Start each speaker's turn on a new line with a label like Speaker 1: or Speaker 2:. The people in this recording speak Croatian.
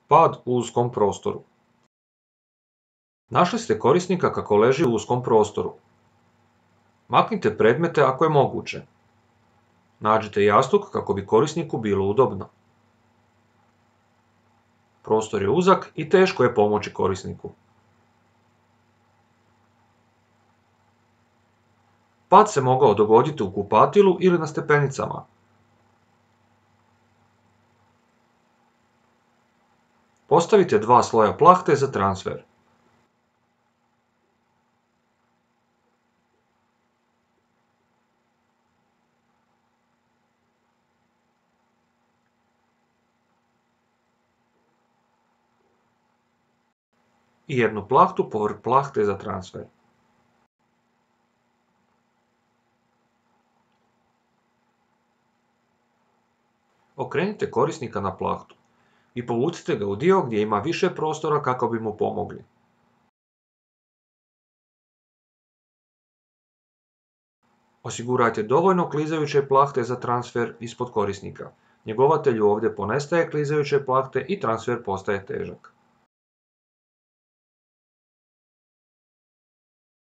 Speaker 1: Pad u uskom prostoru. Našli ste korisnika kako leži u uskom prostoru. Maknite predmete ako je moguće. Nađite jastuk kako bi korisniku bilo udobno. Prostor je uzak i teško je pomoći korisniku. Pad se mogao dogoditi u kupatilu ili na stepenicama. Postavite 2 sloja plahte za transfer. I jednu plahtu povrh plahte za transfer. Okrenite korisnika na plahtu i povucite ga u dio gdje ima više prostora kako bi mu pomogli. Osigurajte dovoljno klizajuće plahte za transfer ispod korisnika. Njegovatelju ovdje ponestaje klizajuće plahte i transfer postaje težak.